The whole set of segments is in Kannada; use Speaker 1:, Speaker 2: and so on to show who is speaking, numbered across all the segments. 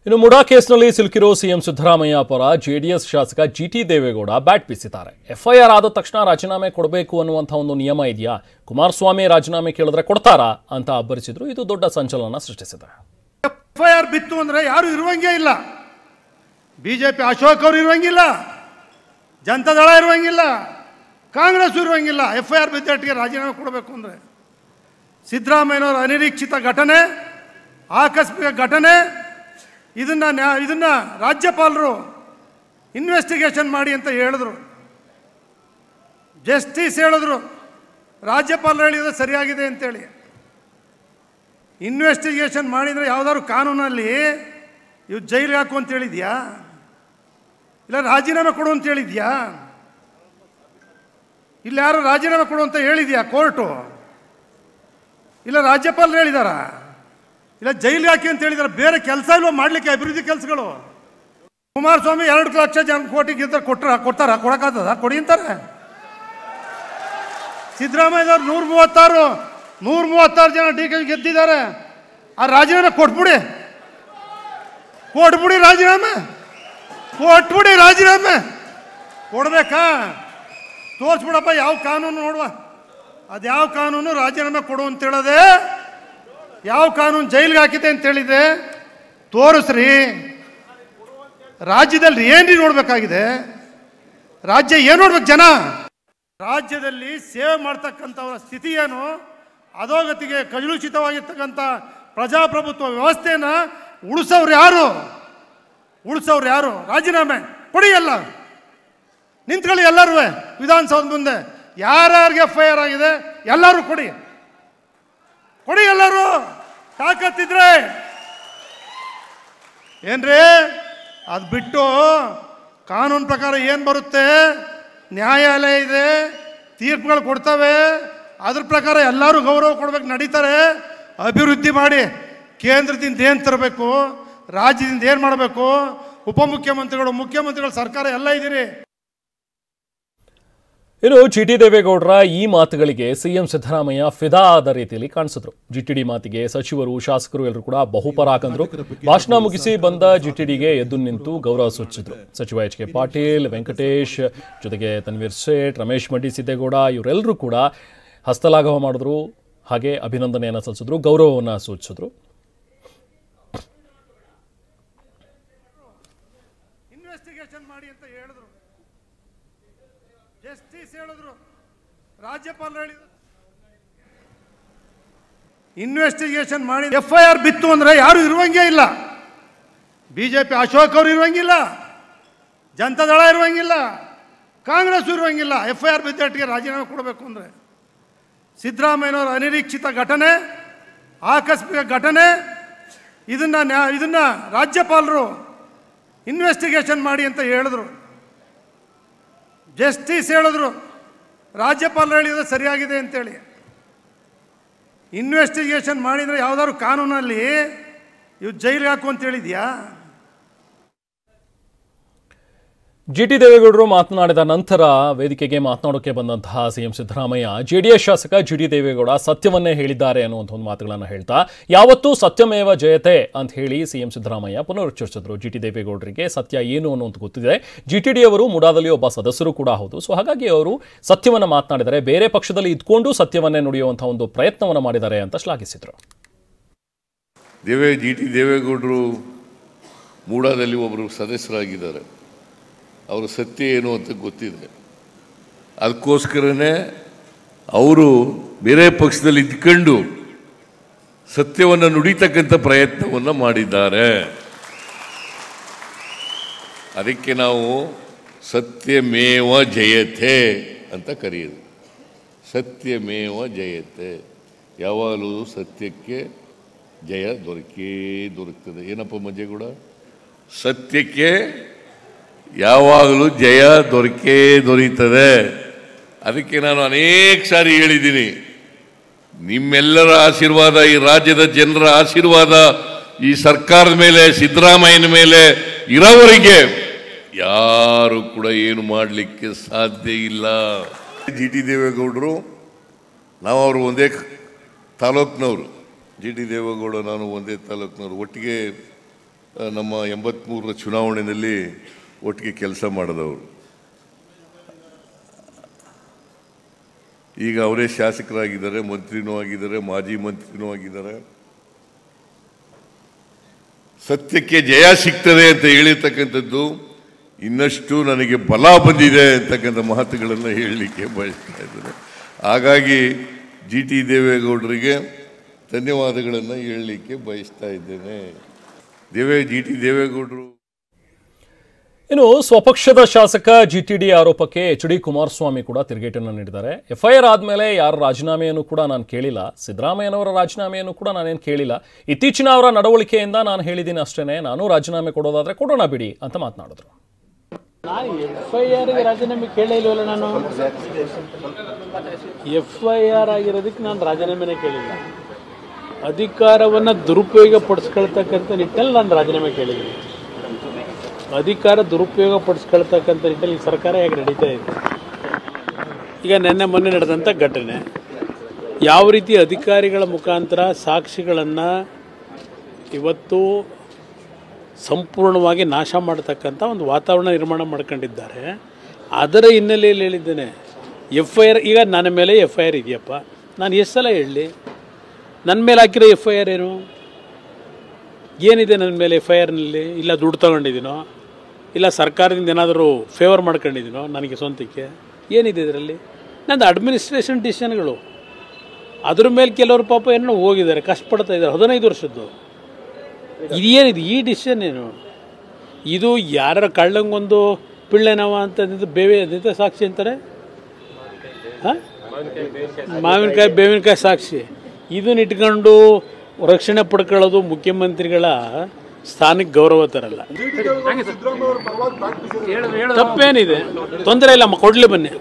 Speaker 1: ಇನ್ನು ಮುಡಾ ಕೇಸ್ನಲ್ಲಿ ಸಿಲುಕಿರೋ ಸಿಎಂ ಸಿದ್ದರಾಮಯ್ಯ ಪರ ಜೆಡಿಎಸ್ ಶಾಸಕ ಜಿಟಿ ದೇವೇಗೌಡ ಬ್ಯಾಟ್ ಬೀಸಿದ್ದಾರೆ. ಎಫ್ಐಆರ್ ಆದ ತಕ್ಷಣ ರಾಜೀನಾಮೆ ಕೊಡಬೇಕು ಅನ್ನುವಂಥ ಒಂದು ನಿಯಮ ಇದೆಯಾ, ಕುಮಾರಸ್ವಾಮಿ ರಾಜೀನಾಮೆ ಕೇಳಿದ್ರೆ ಕೊಡ್ತಾರಾ ಅಂತ ಅಬ್ಬರಿಸಿದ್ರು. ಇದು ದೊಡ್ಡ ಸಂಚಲನ ಸೃಷ್ಟಿಸಿದೆ.
Speaker 2: ಎಫ್ಐಆರ್ ಬಿತ್ತು ಅಂದ್ರೆ ಯಾರು ಇರುವಂಗೇ ಇಲ್ಲ. ಬಿಜೆಪಿ ಅಶೋಕ್ ಅವರು ಇರುವಂಗಿಲ್ಲ, ಜನತಾದಳ ಇರುವಂಗಿಲ್ಲ, ಕಾಂಗ್ರೆಸ್ ಇರುವಂಗಿಲ್ಲ. ಎಫ್ಐಆರ್ ಬಿದ್ದಟ್ಟಿಗೆ ರಾಜೀನಾಮೆ ಕೊಡಬೇಕು ಅಂದರೆ ಸಿದ್ದರಾಮಯ್ಯನವರ ಅನಿರೀಕ್ಷಿತ ಘಟನೆ, ಆಕಸ್ಮಿಕ ಘಟನೆ, ಇದನ್ನ ರಾಜ್ಯಪಾಲರು ಇನ್ವೆಸ್ಟಿಗೇಷನ್ ಮಾಡಿ ಅಂತ ಹೇಳಿದ್ರು. ಜಸ್ಟಿಸ್ ಹೇಳಿದ್ರು, ರಾಜ್ಯಪಾಲರು ಹೇಳಿದ್ರೆ ಸರಿಯಾಗಿದೆ ಅಂತೇಳಿ. ಇನ್ವೆಸ್ಟಿಗೇಷನ್ ಮಾಡಿದರೆ ಯಾವುದಾದ್ರು ಕಾನೂನಲ್ಲಿ ಇವು ಜೈಲಿಗೆ ಹಾಕು ಅಂತ ಹೇಳಿದ್ಯಾ, ಇಲ್ಲ ರಾಜೀನಾಮೆ ಕೊಡು ಅಂತ ಹೇಳಿದ್ಯಾ, ಇಲ್ಲ ಯಾರು ರಾಜೀನಾಮೆ ಕೊಡು ಅಂತ ಹೇಳಿದ್ಯಾ ಕೋರ್ಟು, ಇಲ್ಲ ರಾಜ್ಯಪಾಲರು ಹೇಳಿದಾರ, ಇಲ್ಲ ಜೈಲಿಗೆ ಹಾಕಿ ಅಂತ ಹೇಳಿದಾರೆ. ಬೇರೆ ಕೆಲಸ ಇಲ್ವ ಮಾಡಲಿಕ್ಕೆ ಅಭಿವೃದ್ಧಿ ಕೆಲಸಗಳು? ಕುಮಾರಸ್ವಾಮಿ 2 ಲಕ್ಷ ಜನ ಕೋಟಿ ಗೆದ್ದರೆ ಕೊಡ್ತಾರ? ಕೊಡಕ್ಕಾಗ್ತದ? ಕೊಡಿ ಅಂತಾರೆ. ಸಿದ್ದರಾಮಯ್ಯದವ್ರು 136 ಜನ ಡಿ.ಕೆ ಗೆದ್ದಿದ್ದಾರೆ. ಆ ರಾಜೀನಾಮೆ ಕೊಟ್ಬಿಡಿ ರಾಜೀನಾಮೆ ಕೊಡ್ಬೇಕಾ? ತೋರಿಸ್ಬಿಡಪ್ಪ ಯಾವ ಕಾನೂನು ನೋಡುವ, ಅದು ಯಾವ ಕಾನೂನು ರಾಜೀನಾಮೆ ಕೊಡು ಅಂತ ಹೇಳದೆ, ಯಾವ ಕಾನೂನು ಜೈಲಿಗೆ ಹಾಕಿದೆ ಅಂತ ಹೇಳಿದೆ ತೋರಿಸ್ರಿ. ರಾಜ್ಯದಲ್ಲಿ ಏನ್ರಿ ನೋಡ್ಬೇಕಾಗಿದೆ? ರಾಜ್ಯ ಏನು ನೋಡ್ಬೇಕು? ಜನ ರಾಜ್ಯದಲ್ಲಿ ಸೇವೆ ಮಾಡ್ತಕ್ಕಂಥವರ ಸ್ಥಿತಿ ಏನು? ಅಧೋಗತಿಗೆ ಕಲುಷಿತವಾಗಿರ್ತಕ್ಕಂಥ ಪ್ರಜಾಪ್ರಭುತ್ವ ವ್ಯವಸ್ಥೆನ ಉಳಿಸೋರು ಯಾರು? ರಾಜೀನಾಮೆ ಕೊಡಿ, ಎಲ್ಲ ನಿಂತ್ಕೊಳ್ಳಿ. ಎಲ್ಲರೂ ವಿಧಾನಸೌಧ ಮುಂದೆ ಯಾರ್ಯಾರಿಗೆ ಎಫ್ಐಆರ್ ಆಗಿದೆ ಎಲ್ಲರೂ ಕೊಡಿ, ಎಲ್ಲರೂ ತಾಕತ್ತಿದ್ರೆ ಏನ್ರಿ. ಅದು ಬಿಟ್ಟು ಕಾನೂನು ಪ್ರಕಾರ ಏನು ಬರುತ್ತೆ, ನ್ಯಾಯಾಲಯ ಇದೆ, ತೀರ್ಪುಗಳು ಕೊಡ್ತವೆ, ಅದ್ರ ಪ್ರಕಾರ ಎಲ್ಲರೂ ಗೌರವ ಕೊಡ್ಬೇಕು, ನಡೀತಾರೆ. ಅಭಿವೃದ್ಧಿ ಮಾಡಿ ಕೇಂದ್ರದಿಂದ ಏನು ತರಬೇಕು, ರಾಜ್ಯದಿಂದ ಏನು ಮಾಡಬೇಕು, ಉಪಮುಖ್ಯಮಂತ್ರಿಗಳು, ಮುಖ್ಯಮಂತ್ರಿಗಳು, ಸರ್ಕಾರ ಎಲ್ಲ ಇದ್ದೀರಿ.
Speaker 1: ಇನ್ನು ಜಿಟಿ ದೇವೇಗೌಡರ ಈ ಮಾತುಗಳಿಗೆ ಸಿಎಂ ಸಿದ್ದರಾಮಯ್ಯ ಫಿದಾ ಆದ ರೀತಿಯಲ್ಲಿ ಕಾಣಿಸಿದ್ರು. ಜಿಟಿಡಿ ಮಾತಿಗೆ ಸಚಿವರು, ಶಾಸಕರು ಎಲ್ಲರೂ ಕೂಡ ಬಹುಪರಾಕಂದ್ರು. ಭಾಷಣ ಮುಗಿಸಿ ಬಂದ ಜಿಟಿಡಿಗೆ ಎದ್ದು ನಿಂತು ಗೌರವ ಸೂಚಿಸಿದ್ರು. ಸಚಿವ ಎಚ್ ಕೆ ಪಾಟೀಲ್, ವೆಂಕಟೇಶ್, ಜೊತೆಗೆ ತನ್ವೀರ್ ಸೇಠ್, ರಮೇಶ್ ಮಡ್ಡಿ ಸಿದ್ದೇಗೌಡ ಇವರೆಲ್ಲರೂ ಕೂಡ ಹಸ್ತಲಾಘವ ಮಾಡಿದ್ರು. ಹಾಗೆ ಅಭಿನಂದನೆಯನ್ನು ಸಲ್ಲಿಸಿದ್ರು, ಗೌರವವನ್ನು ಸೂಚಿಸಿದ್ರು.
Speaker 2: ಇನ್ವೆಸ್ಟಿಗೇಷನ್ ಮಾಡಿ ಅಂತ ಹೇಳಿದ್ರು, ಜಸ್ಟಿಸ್ ಹೇಳಿದ್ರು, ರಾಜ್ಯಪಾಲರು ಹೇಳಿದ್ರು. ಇನ್ವೆಸ್ಟಿಗೇಷನ್ ಮಾಡಿ ಎಫ್ಐಆರ್ ಬಿತ್ತು ಅಂದ್ರೆ ಯಾರು ಇರುವಂಗೇ ಇಲ್ಲ. ಬಿಜೆಪಿ ಅಶೋಕ್ ಅವರು ಇರುವಂಗಿಲ್ಲ, ಜನತಾದಳ ಇರುವಂಗಿಲ್ಲ, ಕಾಂಗ್ರೆಸ್ ಇರುವಂಗಿಲ್ಲ. ಎಫ್ಐಆರ್ ಬಿದ್ದಟ್ಟಿಗೆ ರಾಜೀನಾಮೆ ಕೊಡಬೇಕು ಅಂದರೆ ಸಿದ್ದರಾಮಯ್ಯನವರ ಅನಿರೀಕ್ಷಿತ ಘಟನೆ, ಆಕಸ್ಮಿಕ ಘಟನೆ, ಇದನ್ನ ರಾಜ್ಯಪಾಲರು ಇನ್ವೆಸ್ಟಿಗೇಷನ್ ಮಾಡಿ ಅಂತ ಹೇಳಿದ್ರು. ಜಸ್ಟಿಸ್ ಹೇಳಿದ್ರು, ರಾಜ್ಯಪಾಲರು ಹೇಳಿದ್ರೆ ಸರಿಯಾಗಿದೆ ಅಂತೇಳಿ. ಇನ್ವೆಸ್ಟಿಗೇಷನ್ ಮಾಡಿದರೆ ಯಾವುದಾದ್ರು ಕಾನೂನಲ್ಲಿ ಇವು ಜೈಲಿಗೆ ಹಾಕು ಅಂತ ಹೇಳಿದ್ಯಾ?
Speaker 1: ಜಿಟಿ ದೇವೇಗೌಡರು ಮಾತನಾಡಿದ ನಂತರ ವೇದಿಕೆಗೆ ಮಾತನಾಡೋಕೆ ಬಂದಂತಹ ಸಿಎಂ ಸಿದ್ದರಾಮಯ್ಯ ಜೆಡಿಎಸ್ ಶಾಸಕ ಜಿಟಿ ದೇವೇಗೌಡ ಸತ್ಯವನ್ನೇ ಹೇಳಿದ್ದಾರೆ ಅನ್ನುವಂಥ ಒಂದು ಮಾತುಗಳನ್ನು ಹೇಳ್ತಾ, ಯಾವತ್ತೂ ಸತ್ಯಮೇವ ಜಯತೆ ಅಂತ ಹೇಳಿ ಸಿಎಂ ಸಿದ್ದರಾಮಯ್ಯ ಪುನರುಚ್ಚರಿಸಿದ್ರು. ಜಿಟಿ ದೇವೇಗೌಡರಿಗೆ ಸತ್ಯ ಏನು ಅನ್ನೋದು ಗೊತ್ತಿದೆ. ಜಿಟಿಡಿ ಅವರು ಮುಡಾದಲ್ಲಿ ಒಬ್ಬ ಸದಸ್ಯರು ಕೂಡ ಹೌದು. ಸೊ ಹಾಗಾಗಿ ಅವರು ಸತ್ಯವನ್ನು ಮಾತನಾಡಿದರೆ, ಬೇರೆ ಪಕ್ಷದಲ್ಲಿ ಇದ್ಕೊಂಡು ಸತ್ಯವನ್ನೇ ನುಡಿಯುವಂಥ ಒಂದು ಪ್ರಯತ್ನವನ್ನು ಮಾಡಿದ್ದಾರೆ ಅಂತ ಶ್ಲಾಘಿಸಿದರು.
Speaker 3: ಜಿಟಿ ದೇವೇಗೌಡರು ಮೂಡಾದಲ್ಲಿ ಒಬ್ಬರು ಸದಸ್ಯರಾಗಿದ್ದಾರೆ. ಅವರ ಸತ್ಯ ಏನು ಅಂತ ಗೊತ್ತಿದೆ. ಅದಕ್ಕೋಸ್ಕರನೇ ಅವರು ಬೇರೆ ಪಕ್ಷದಲ್ಲಿ ಇದ್ಕೊಂಡು ಸತ್ಯವನ್ನು ನುಡಿತಕ್ಕಂಥ ಪ್ರಯತ್ನವನ್ನು ಮಾಡಿದ್ದಾರೆ. ಅದಕ್ಕೆ ನಾವು ಸತ್ಯಮೇವ ಜಯತೆ ಅಂತ ಕರೆಯೋದು. ಸತ್ಯಮೇವ ಜಯತೆ, ಯಾವಾಗಲೂ ಸತ್ಯಕ್ಕೆ ಜಯ ದೊರಕ್ತದೆ. ಏನಪ್ಪ ಮಂಜೇಗೌಡ? ಸತ್ಯಕ್ಕೆ ಯಾವಾಗಲೂ ಜಯ ದೊರೀತದೆ. ಅದಕ್ಕೆ ನಾನು ಅನೇಕ ಸಾರಿ ಹೇಳಿದ್ದೀನಿ, ನಿಮ್ಮೆಲ್ಲರ ಆಶೀರ್ವಾದ, ಈ ರಾಜ್ಯದ ಜನರ ಆಶೀರ್ವಾದ ಈ ಸರ್ಕಾರದ ಮೇಲೆ, ಸಿದ್ದರಾಮಯ್ಯನ ಮೇಲೆ ಇರೋವರೆಗೆ ಯಾರು ಕೂಡ ಏನು ಮಾಡಲಿಕ್ಕೆ ಸಾಧ್ಯ ಇಲ್ಲ. ಜಿಟಿ ದೇವೇಗೌಡರು, ನಾವು ಅವರು ಒಂದೇ ತಾಲೂಕಿನವರು. ಜಿಟಿ ದೇವೇಗೌಡ ನಾನು ಒಂದೇ ತಾಲೂಕಿನವರು, ಒಟ್ಟಿಗೆ ನಮ್ಮ 83ರ ಚುನಾವಣೆಯಲ್ಲಿ ಒಟ್ಟಿಗೆ ಕೆಲಸ ಮಾಡಿದವರು. ಈಗ ಅವರೇ ಶಾಸಕರಾಗಿದ್ದಾರೆ, ಮಂತ್ರಿನೂ ಆಗಿದ್ದಾರೆ, ಮಾಜಿ ಮಂತ್ರಿನೂ ಆಗಿದ್ದಾರೆ. ಸತ್ಯಕ್ಕೆ ಜಯ ಸಿಗ್ತದೆ ಅಂತ ಹೇಳಿರ್ತಕ್ಕಂಥದ್ದು ಇನ್ನಷ್ಟು ನನಗೆ ಬಲ ಬಂದಿದೆ ಅಂತಕ್ಕಂಥ ಮಾತುಗಳನ್ನು ಹೇಳಲಿಕ್ಕೆ ಬಯಸ್ತಾ ಇದ್ದೇನೆ. ಹಾಗಾಗಿ GT ದೇವೇಗೌಡರಿಗೆ ಧನ್ಯವಾದಗಳನ್ನು ಹೇಳಲಿಕ್ಕೆ ಬಯಸ್ತಾ ಇದ್ದೇನೆ. GT ದೇವೇಗೌಡರು.
Speaker 1: ಇನ್ನು ಸ್ವಪಕ್ಷದ ಶಾಸಕ GTD ಆರೋಪಕ್ಕೆ HD ಕುಮಾರಸ್ವಾಮಿ ಕೂಡ ತಿರುಗೇಟನ್ನು ನೀಡಿದ್ದಾರೆ. FIR ಆದಮೇಲೆ ಯಾರ ರಾಜೀನಾಮೆಯನ್ನು ಕೂಡ ನಾನು ಕೇಳಿಲ್ಲ, ಸಿದ್ದರಾಮಯ್ಯನವರ ರಾಜೀನಾಮೆಯನ್ನು ಕೂಡ ನಾನೇನು ಕೇಳಿಲ್ಲ, ಇತ್ತೀಚಿನ ಅವರ ನಡವಳಿಕೆಯಿಂದ ನಾನು ಹೇಳಿದ್ದೀನಿ ಅಷ್ಟೇ, ನಾನು ರಾಜೀನಾಮೆ ಕೊಡೋದಾದ್ರೆ ಕೊಡೋಣ ಬಿಡಿ ಅಂತ ಮಾತನಾಡಿದ್ರು.
Speaker 4: ನಾನು FIR ರಾಜೀನಾಮೆ ಕೇಳೇ ಇಲ್ವಲ್ಲ. ನಾನು FIR ಆಗಿರೋದಕ್ಕೆ ನಾನು ರಾಜೀನಾಮೆನೇ ಕೇಳಿಲ್ಲ. ಅಧಿಕಾರವನ್ನು ದುರುಪಯೋಗ ಪಡಿಸ್ಕೊಳ್ತಕ್ಕಂಥ ನಿಟ್ಟಿನಲ್ಲಿ ನಾನು ರಾಜೀನಾಮೆ ಕೇಳಿದ್ದೀನಿ. ಅಧಿಕಾರ ದುರುಪಯೋಗ ಪಡಿಸ್ಕೊಳ್ತಕ್ಕಂಥ ನಿಟ್ಟಿನಲ್ಲಿ ಈ ಸರ್ಕಾರ ಹೇಗೆ ನಡೀತಾ ಇದೆ. ಈಗ ಮೊನ್ನೆ ನಡೆದಂಥ ಘಟನೆ, ಯಾವ ರೀತಿ ಅಧಿಕಾರಿಗಳ ಮುಖಾಂತರ ಸಾಕ್ಷಿಗಳನ್ನು ಇವತ್ತು ಸಂಪೂರ್ಣವಾಗಿ ನಾಶ ಮಾಡತಕ್ಕಂಥ ಒಂದು ವಾತಾವರಣ ನಿರ್ಮಾಣ ಮಾಡ್ಕೊಂಡಿದ್ದಾರೆ. ಅದರ ಹಿನ್ನೆಲೆಯಲ್ಲಿ ಹೇಳಿದ್ದೇನೆ, FIR ಈಗ ನನ್ನ ಮೇಲೆ FIR ಇದೆಯಪ್ಪ, ನಾನು ಎಷ್ಟು ಸಲ ಹೇಳಲಿ, ನನ್ನ ಮೇಲೆ ಹಾಕಿರೋ FIR ಏನಿದೆ ನನ್ನ ಮೇಲೆ FIRನಲ್ಲಿ? ಇಲ್ಲ ದುಡ್ಡು ತಗೊಂಡಿದ್ದೀನೋ, ಇಲ್ಲ ಸರ್ಕಾರದಿಂದ ಏನಾದರೂ ಫೇವರ್ ಮಾಡ್ಕೊಂಡಿದ್ದೀನೋ ನನಗೆ ಸ್ವಂತಕ್ಕೆ? ಏನಿದೆ ಇದರಲ್ಲಿ? ನಂದು ಅಡ್ಮಿನಿಸ್ಟ್ರೇಷನ್ ಡಿಸಿಷನ್ಗಳು. ಅದ್ರ ಮೇಲೆ ಕೆಲವರು ಪಾಪ ಏನೋ ಹೋಗಿದ್ದಾರೆ, ಕಷ್ಟಪಡ್ತಾ ಇದ್ದಾರೆ, 15 ವರ್ಷದ್ದು. ಇದೇನಿದು ಈ ಡಿಸಿಷನ್ ಏನು? ಇದು ಯಾರ ಕಳ್ಳಂಗೊಂದು ಪಿಳ್ಳೆನವ ಅಂತ ಬೇವೆ ಸಾಕ್ಷಿ ಅಂತಾರೆ. ಹಾಂ, ಮಾವಿನಕಾಯಿ ಬೇವಿನಕಾಯಿ ಸಾಕ್ಷಿ. ಇದನ್ನ ಇಟ್ಕೊಂಡು ರಕ್ಷಣೆ ಪಡ್ಕೊಳ್ಳೋದು ಮುಖ್ಯಮಂತ್ರಿಗಳ ಸ್ಥಾನಕ್ಕೆ ಗೌರವ ತರಲ್ಲ. ತಪ್ಪೇನಿದೆ? ತೊಂದರೆ ಇಲ್ಲ, ಕೊಡ್ಲಿ ಬನ್ನಿ,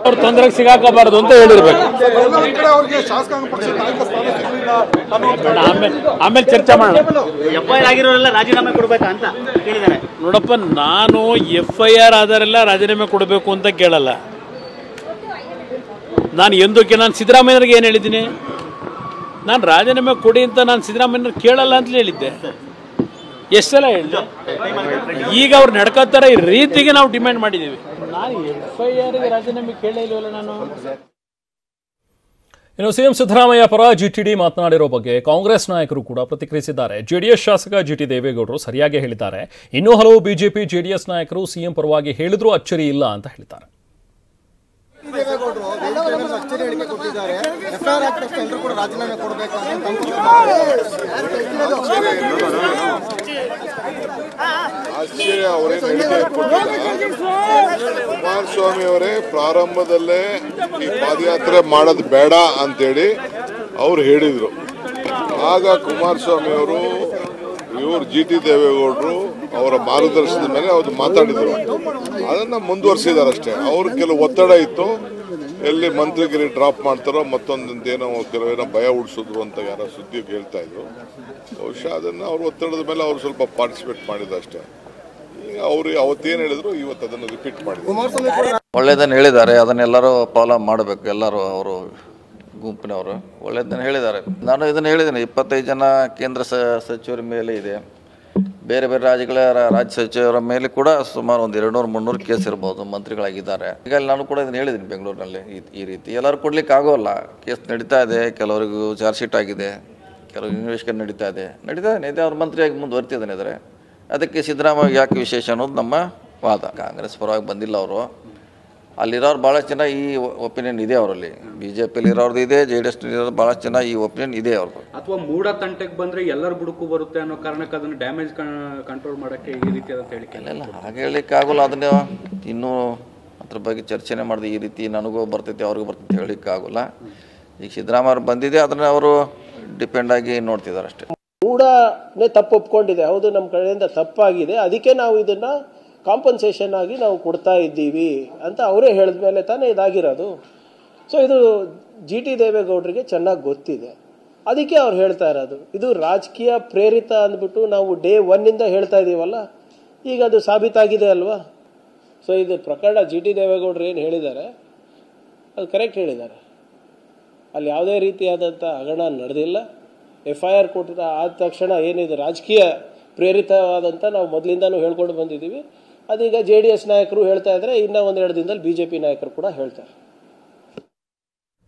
Speaker 4: ಅವ್ರು ತೊಂದರೆಗೆ ಸಿಗಾಕಬಾರದು ಅಂತ ಹೇಳಿರ್ಬೇಕು. ಆಮೇಲೆ ಚರ್ಚೆ ಮಾಡೋಣ.
Speaker 5: ರಾಜೀನಾಮೆ ಕೊಡ್ಬೇಕಾ ಅಂತ ಕೇಳಿದ್ದಾರೆ.
Speaker 4: ನೋಡಪ್ಪ, ನಾನು FIR ಆದರೆಲ್ಲ ರಾಜೀನಾಮೆ ಕೊಡಬೇಕು ಅಂತ ಕೇಳಲ್ಲ. ನಾನು ಸಿದ್ದರಾಮಯ್ಯನಿಗೆ ಏನು ಹೇಳಿದ್ದೀನಿ? ನಾನು ರಾಜೀನಾಮೆ ಕೊಡಿ ಅಂತ ನಾನು ಸಿದ್ದರಾಮಯ್ಯನ ಕೇಳಲ್ಲ ಅಂತಲೇ ಹೇಳಿದ್ದೆ. ಎಷ್ಟು ಸಲ ಹೇಳಿದೆ? ಈಗ ಅವ್ರು ನಡ್ಕೋತಾರೆ ಈ ರೀತಿಗೆ ನಾವು ಡಿಮ್ಯಾಂಡ್ ಮಾಡಿದ್ದೀವಿ. ನಾನು FIR ರಾಜೀನಾಮೆ ಕೇಳೇ ಇಲ್ವಲ್ಲ ನಾನು.
Speaker 1: ಇನ್ನು CM ಸಿದ್ದರಾಮಯ್ಯ ಪರ GTD ಮಾತನಾಡಿರೋ ಬಗ್ಗೆ ಕಾಂಗ್ರೆಸ್ ನಾಯಕರು ಕೂಡ ಪ್ರತಿಕ್ರಿಯಿಸಿದ್ದಾರೆ. JDS ಶಾಸಕ GT ದೇವೇಗೌಡರು ಸರಿಯಾಗಿ ಹೇಳಿದ್ದಾರೆ. ಇನ್ನೂ ಹಲವು BJP JDS ನಾಯಕರು CM ಪರವಾಗಿ ಹೇಳಿದ್ರೂ ಅಚ್ಚರಿ ಇಲ್ಲ ಅಂತ ಹೇಳಿದ್ದಾರೆ.
Speaker 6: ಕುಮಾರಸ್ವಾಮಿ ಅವರೇ ಪ್ರಾರಂಭದಲ್ಲೇ ಈ ಪಾದಯಾತ್ರೆ ಮಾಡೋದು ಬೇಡ ಅಂತೇಳಿ ಅವ್ರು ಹೇಳಿದ್ರು. ಆಗ ಕುಮಾರಸ್ವಾಮಿ ಅವರು GT ದೇವೇಗೌಡರು ಅವರ ಮಾರ್ಗದರ್ಶನದ ಮೇಲೆ ಅವ್ರು ಮಾತಾಡಿದ್ರು. ಅದನ್ನ ಮುಂದುವರಿಸಿದಾರೆ ಅಷ್ಟೇ. ಅವ್ರ ಕೆಲವು ಒತ್ತಡ ಇತ್ತು, ಎಲ್ಲಿ ಮಂತ್ರಿಗಿರಿ ಡ್ರಾಪ್ ಮಾಡ್ತಾರೋ ಮತ್ತೊಂದೇನೋ ಕೆಲವೇನೋ ಭಯ ಉಳಿಸಿದ್ರು ಅಂತ ಯಾರೋ ಸುದ್ದಿ ಹೇಳ್ತಾ ಇದ್ರು. ಬಹುಶಃ ಅದನ್ನ ಅವ್ರ ಒತ್ತಡದ ಮೇಲೆ ಅವ್ರು ಸ್ವಲ್ಪ ಪಾರ್ಟಿಸಿಪೇಟ್ ಮಾಡಿದ್ರು ಅಷ್ಟೇ. ಈಗ ಅವ್ರು ಅವತ್ತೇನು ಹೇಳಿದ್ರು ಇವತ್ತು ಅದನ್ನು ರಿಪೀಟ್ ಮಾಡಿದ್ರು.
Speaker 7: ಒಳ್ಳೇದನ್ನು ಹೇಳಿದ್ದಾರೆ, ಅದನ್ನೆಲ್ಲರೂ ಫಾಲೋ ಮಾಡಬೇಕು. ಎಲ್ಲರೂ ಅವರು ಗುಂಪಿನವರು ಒಳ್ಳೆಯದನ್ನು ಹೇಳಿದ್ದಾರೆ. ನಾನು ಇದನ್ನು ಹೇಳಿದ್ದೇನೆ, 25 ಜನ ಕೇಂದ್ರ ಸಚಿವರ ಮೇಲೆ ಇದೆ, ಬೇರೆ ಬೇರೆ ರಾಜ್ಯಗಳ ರಾಜ್ಯ ಸಚಿವರ ಮೇಲೆ ಕೂಡ ಸುಮಾರು ಒಂದು 200-300 ಕೇಸ್ ಇರ್ಬೋದು, ಮಂತ್ರಿಗಳಾಗಿದ್ದಾರೆ. ಈಗ ನಾನು ಕೂಡ ಇದನ್ನು ಹೇಳಿದ್ದೀನಿ ಬೆಂಗಳೂರಿನಲ್ಲಿ. ಈ ರೀತಿ ಎಲ್ಲರೂ ಕೊಡ್ಲಿಕ್ಕೆ ಆಗೋಲ್ಲ. ಕೇಸ್ ನಡೀತಾ ಇದೆ, ಕೆಲವರಿಗೂ ಚಾರ್ಜ್ ಶೀಟ್ ಆಗಿದೆ, ಕೆಲವರು ಇನ್ವೆಸ್ಟಿಗೇಷನ್ ನಡೀತಾ ಇದೆ. ಅವ್ರ ಮಂತ್ರಿಯಾಗಿ ಮುಂದುವರಿತಿದ್ದಾನೆ. ಇದ್ದಾರೆ ಅದಕ್ಕೆ ಸಿದ್ದರಾಮಯ್ಯ ಯಾಕೆ ವಿಶೇಷ ಅನ್ನೋದು ನಮ್ಮ ವಾದ. ಕಾಂಗ್ರೆಸ್ ಪರವಾಗಿ ಬಂದಿಲ್ಲ ಅವರು. ಅಲ್ಲಿರೋರು ಭಾಳಷ್ಟು ಜನ ಈ ಒಪಿನಿಯನ್ ಇದೆ ಅವರಲ್ಲಿ. BJPಯಲ್ಲಿ ಇರೋರ್ದು ಇದೆ, JDS ಇರೋದು ಭಾಳಷ್ಟು ಜನ ಈ ಒಪಿನಿಯನ್ ಇದೆ ಅವ್ರದ್ದು.
Speaker 5: ಅಥವಾ ಮೂಢ ತಂಟೆಗೆ ಬಂದರೆ ಎಲ್ಲರ ಬುಡಕ್ಕೂ ಬರುತ್ತೆ ಅನ್ನೋ ಕಾರಣಕ್ಕೆ ಅದನ್ನು ಡ್ಯಾಮೇಜ್ ಕಂಟ್ರೋಲ್ ಮಾಡೋಕ್ಕೆ ಈ ರೀತಿಯಾದಂಥ ಹೇಳಿಕೆ
Speaker 7: ಇಲ್ಲ, ಹಾಗೆ ಹೇಳಲಿಕ್ಕೆ ಆಗೋಲ್ಲ. ಅದನ್ನು ಇನ್ನೂ ಅದ್ರ ಬಗ್ಗೆ ಚರ್ಚೆನೇ ಮಾಡಿದೆ. ಈ ರೀತಿ ನನಗೂ ಬರ್ತೈತೆ ಅವ್ರಿಗೂ ಬರ್ತೈತೆ ಹೇಳಲಿಕ್ಕೆ ಆಗೋಲ್ಲ. ಈಗ ಸಿದ್ದರಾಮಯ್ಯ ಬಂದಿದೆ, ಅದನ್ನು ಅವರು ಡಿಪೆಂಡ್ ಆಗಿ ನೋಡ್ತಿದ್ದಾರೆ ಅಷ್ಟೇ.
Speaker 8: ಮೂಢನೇ ತಪ್ಪು ಒಪ್ಕೊಂಡಿದೆ. ಹೌದು, ನಮ್ಮ ಕಡೆಯಿಂದ ತಪ್ಪಾಗಿದೆ, ಅದಕ್ಕೆ ನಾವು ಇದನ್ನು ಕಾಂಪನ್ಸೇಷನ್ ಆಗಿ ನಾವು ಕೊಡ್ತಾ ಇದ್ದೀವಿ ಅಂತ ಅವರೇ ಹೇಳಿದ ಮೇಲೆ ತಾನೇ ಇದಾಗಿರೋದು. ಸೊ ಇದು GT ದೇವೇಗೌಡರಿಗೆ ಚೆನ್ನಾಗಿ ಗೊತ್ತಿದೆ, ಅದಕ್ಕೆ ಅವ್ರು ಹೇಳ್ತಾ ಇರೋದು. ಇದು ರಾಜಕೀಯ ಪ್ರೇರಿತ ಅಂದ್ಬಿಟ್ಟು ನಾವು ಡೇ 1 ಹೇಳ್ತಾ ಇದ್ದೀವಲ್ಲ, ಈಗ ಅದು ಸಾಬೀತಾಗಿದೆ ಅಲ್ವಾ. ಸೊ ಇದು ಪ್ರಕರಣ GT ದೇವೇಗೌಡರು ಏನು ಹೇಳಿದ್ದಾರೆ ಅದು ಕರೆಕ್ಟ್ ಹೇಳಿದ್ದಾರೆ. ಅಲ್ಲಿ ಯಾವುದೇ ರೀತಿಯಾದಂಥ ಹಗರಣ ನಡೆದಿಲ್ಲ. FIR ಕೊಟ್ಟಿದ್ದ ಆದ ತಕ್ಷಣ ಏನಿದೆ ರಾಜಕೀಯ ಪ್ರೇರಿತವಾದಂಥ ನಾವು ಮೊದಲಿಂದನೂ ಹೇಳ್ಕೊಂಡು ಬಂದಿದ್ದೀವಿ. ಅದೀಗ JDS ನಾಯಕರು ಹೇಳ್ತಾ ಇದ್ದಾರೆ, ಇನ್ನೂ ಒಂದೆರಡು ದಿನದಲ್ಲಿ BJP ನಾಯಕರು ಕೂಡ ಹೇಳ್ತಾರೆ.